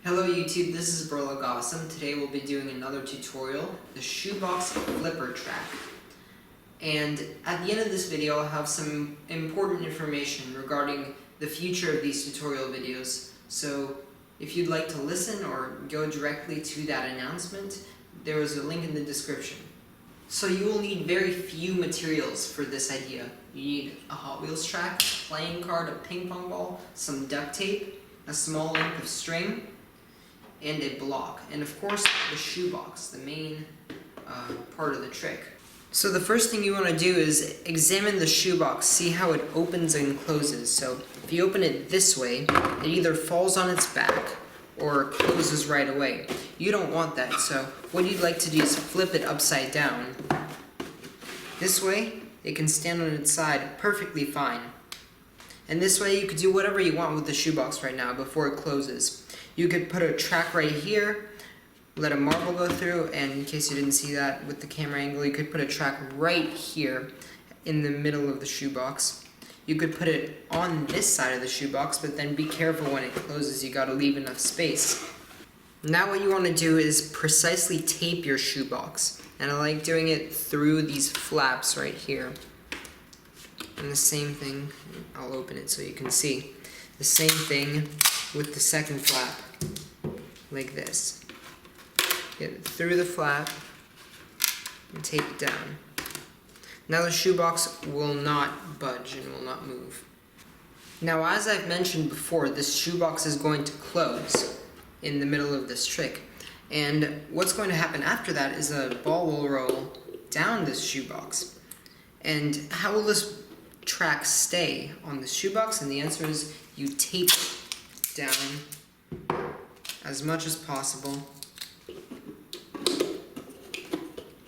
Hello YouTube, this is berlagawesome. Today we'll be doing another tutorial, the Shoebox flipper track. And at the end of this video I'll have some important information regarding the future of these tutorial videos. So if you'd like to listen or go directly to that announcement, there is a link in the description. So you will need very few materials for this idea. You need a Hot Wheels track, a playing card, a ping pong ball, some duct tape, a small length of string, and a block, and of course the shoebox, the main part of the trick. So the first thing you want to do is examine the shoebox, see how it opens and closes. So if you open it this way, it either falls on its back or closes right away. You don't want that, so what you'd like to do is flip it upside down. This way it can stand on its side perfectly fine. And this way you could do whatever you want with the shoebox right now before it closes. You could put a track right here, let a marble go through, and in case you didn't see that with the camera angle, you could put a track right here in the middle of the shoebox. You could put it on this side of the shoebox, but then be careful when it closes, you gotta leave enough space. Now what you want to do is precisely tape your shoebox, and I like doing it through these flaps right here. And the same thing, I'll open it so you can see. The same thing with the second flap, like this. Get it through the flap and tape it down. Now the shoebox will not budge and will not move. Now as I've mentioned before, this shoebox is going to close in the middle of this trick. And what's going to happen after that is a ball will roll down this shoebox. And how will this track stay on the shoebox? And the answer is you tape it down as much as possible,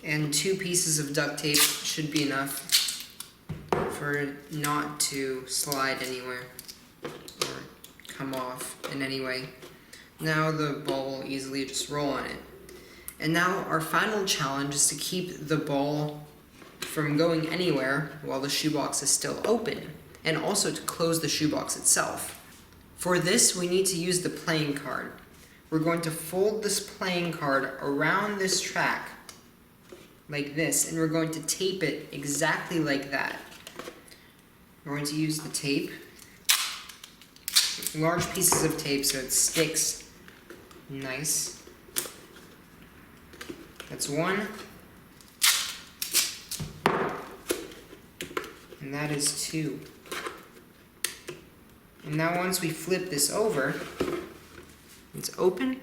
and 2 pieces of duct tape should be enough for it not to slide anywhere or come off in any way. Now the ball will easily just roll on it. And now our final challenge is to keep the ball from going anywhere while the shoebox is still open, and also to close the shoebox itself. For this, we need to use the playing card. We're going to fold this playing card around this track like this, and we're going to tape it exactly like that. We're going to use the tape, large pieces of tape so it sticks nice. That's one. And that is 2. And now once we flip this over, it's open.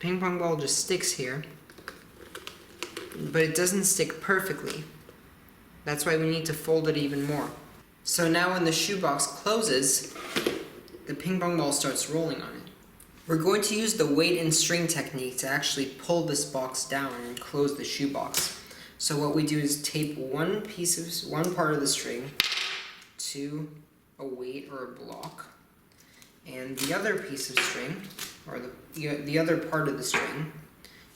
Ping pong ball just sticks here, but it doesn't stick perfectly. That's why we need to fold it even more. So now when the shoebox closes, the ping pong ball starts rolling on it. We're going to use the weight and string technique to actually pull this box down and close the shoebox. So what we do is tape one part of the string to a weight or a block, and the other piece of string, or the other part of the string,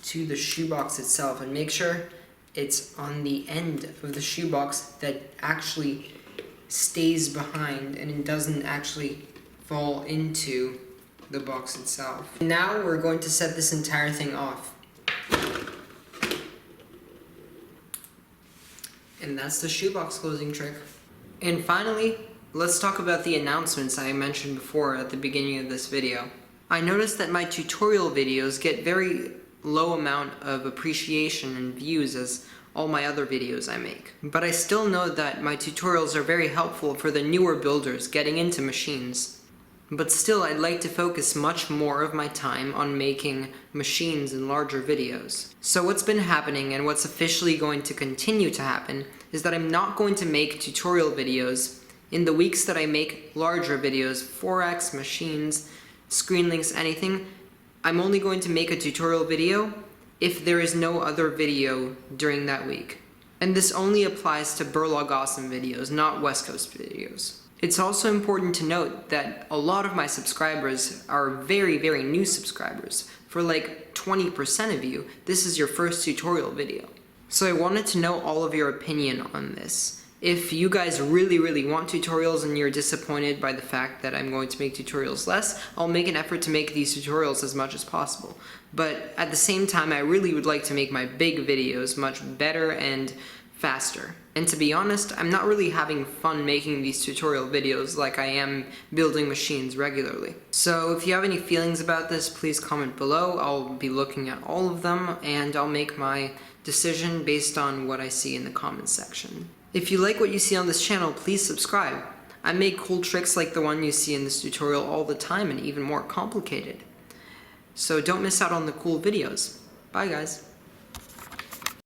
to the shoebox itself, and make sure it's on the end of the shoebox that actually stays behind and it doesn't actually fall into the box itself. Now we're going to set this entire thing off. And that's the shoebox closing trick. And finally, let's talk about the announcements I mentioned before at the beginning of this video. I noticed that my tutorial videos get very low amount of appreciation and views as all my other videos I make. But I still know that my tutorials are very helpful for the newer builders getting into machines. But still, I'd like to focus much more of my time on making machines and larger videos. So what's been happening, and what's officially going to continue to happen, is that I'm not going to make tutorial videos in the weeks that I make larger videos, 4X, machines, screen links, anything. I'm only going to make a tutorial video if there is no other video during that week. And this only applies to berlagawesome videos, not West Coast videos. It's also important to note that a lot of my subscribers are very, very new subscribers. For like 20% of you, this is your first tutorial video. So I wanted to know all of your opinion on this. If you guys really want tutorials and you're disappointed by the fact that I'm going to make tutorials less, I'll make an effort to make these tutorials as much as possible. But at the same time, I really would like to make my big videos much better and faster. And to be honest, I'm not really having fun making these tutorial videos like I am building machines regularly. So if you have any feelings about this, please comment below. I'll be looking at all of them and I'll make my decision based on what I see in the comments section. If you like what you see on this channel, please subscribe. I make cool tricks like the one you see in this tutorial all the time and even more complicated. So don't miss out on the cool videos. Bye guys.